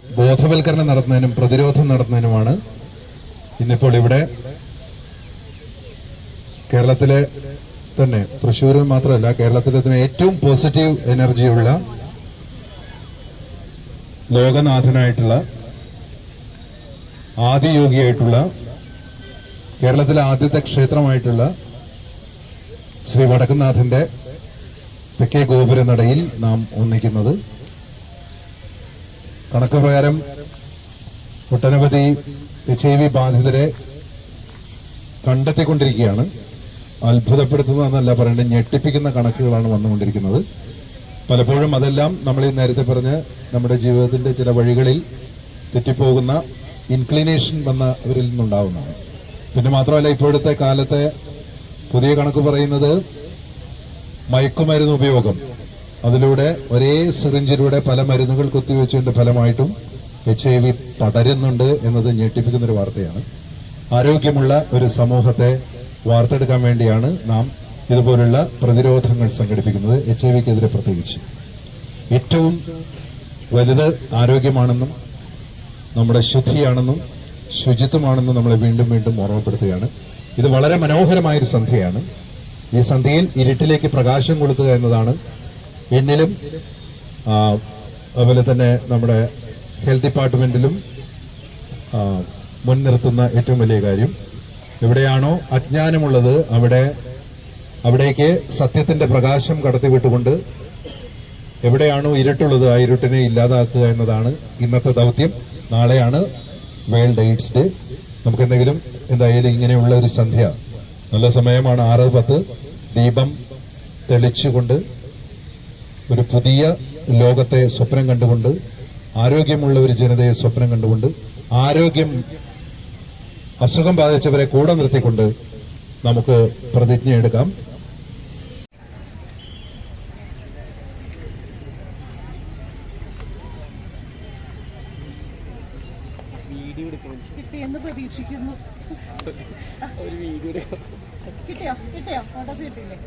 ബോധവൽക്കരണം നടത്തുന്നതിനും പ്രതിരോധം നടത്തുന്നതിനുമാണ് ഇന്നിപ്പോൾ ഇവിടെ കേരളത്തിലെ തന്നെ, തൃശ്ശൂരിൽ മാത്രമല്ല കേരളത്തിലെ തന്നെ ഏറ്റവും പോസിറ്റീവ് എനർജിയുള്ള ലോകനാഥനായിട്ടുള്ള ആദിയോഗിയായിട്ടുള്ള കേരളത്തിലെ ആദ്യത്തെ ക്ഷേത്രമായിട്ടുള്ള ശ്രീ വടക്കുംനാഥന്റെ തെക്കേ ഗോപുരനടയിൽ നാം ഒന്നിക്കുന്നത്. കണക്ക് പ്രകാരം ഒട്ടനവധി HIV ബാധിതരെ കണ്ടെത്തിക്കൊണ്ടിരിക്കുകയാണ്. അത്ഭുതപ്പെടുത്തുന്നതെന്നല്ല പറയേണ്ടത്, ഞെട്ടിപ്പിക്കുന്ന കണക്കുകളാണ് വന്നുകൊണ്ടിരിക്കുന്നത്. പലപ്പോഴും അതെല്ലാം നമ്മൾ ഈ നേരത്തെ പറഞ്ഞ് നമ്മുടെ ജീവിതത്തിന്റെ ചില വഴികളിൽ തെറ്റിപ്പോകുന്ന ഇൻക്ലിനേഷൻ വന്നവരിൽ നിന്നുണ്ടാവുന്നതാണ്. പിന്നെ മാത്രമല്ല, ഇപ്പോഴത്തെ കാലത്തെ പുതിയ കണക്ക് പറയുന്നത് മയക്കുമരുന്ന് ഉപയോഗം, അതിലൂടെ ഒരേ സിറിഞ്ചിലൂടെ പല മരുന്നുകൾ കുത്തിവെച്ചതിന്റെ ഫലമായിട്ടും HIV പടരുന്നുണ്ട് എന്നത് ഞെട്ടിപ്പിക്കുന്ന ഒരു വാർത്തയാണ്. ആരോഗ്യമുള്ള ഒരു സമൂഹത്തെ വാർത്തെടുക്കാൻ വേണ്ടിയാണ് നാം ഇതുപോലുള്ള പ്രതിരോധങ്ങൾ സംഘടിപ്പിക്കുന്നത്. HIV-ക്കെതിരെ പ്രത്യേകിച്ച് ഏറ്റവും വലുത് ആരോഗ്യമാണെന്നും നമ്മുടെ ശുദ്ധിയാണെന്നും ശുചിത്വമാണെന്നും നമ്മളെ വീണ്ടും വീണ്ടും ഓർമ്മപ്പെടുത്തുകയാണ്. ഇത് വളരെ മനോഹരമായൊരു സന്ധ്യയാണ്. ഈ സന്ധ്യയിൽ ഇരുട്ടിലേക്ക് പ്രകാശം കൊളുത്തുക എന്നതാണ് എന്നിലും അതുപോലെ തന്നെ നമ്മുടെ ഹെൽത്ത് ഡിപ്പാർട്ട്മെന്റിലും മുൻനിർത്തുന്ന ഏറ്റവും വലിയ കാര്യം. എവിടെയാണോ അജ്ഞാനമുള്ളത് അവിടേക്ക് സത്യത്തിന്റെ പ്രകാശം കടത്തിവിട്ടുകൊണ്ട് എവിടെയാണോ ഇരുട്ടുള്ളത് ആ ഇരുട്ടിനെ ഇല്ലാതാക്കുക എന്നതാണ് ഇന്നത്തെ ദൗത്യം. നാളെയാണ് വേൾഡ് എയ്ഡ്സ് ഡേ. നമുക്കെന്തെങ്കിലും എന്തായാലും ഇങ്ങനെയുള്ള ഒരു സന്ധ്യ നല്ല സമയമാണ്. 6:10 ദീപം തെളിച്ചുകൊണ്ട് ഒരു പുതിയ ലോകത്തെ സ്വപ്നം കണ്ടുകൊണ്ട്, ആരോഗ്യമുള്ള ഒരു ജനതയെ സ്വപ്നം കണ്ടുകൊണ്ട്, അസുഖം ബാധിച്ചവരെ കൂടെ നിർത്തിക്കൊണ്ട് നമുക്ക് പ്രതിജ്ഞ എടുക്കാം. കിട്ടിയെന്ന് പ്രതീക്ഷിക്കുന്നു. കിട്ടിയോ? ഓർഡർ കിട്ടില്ലേ?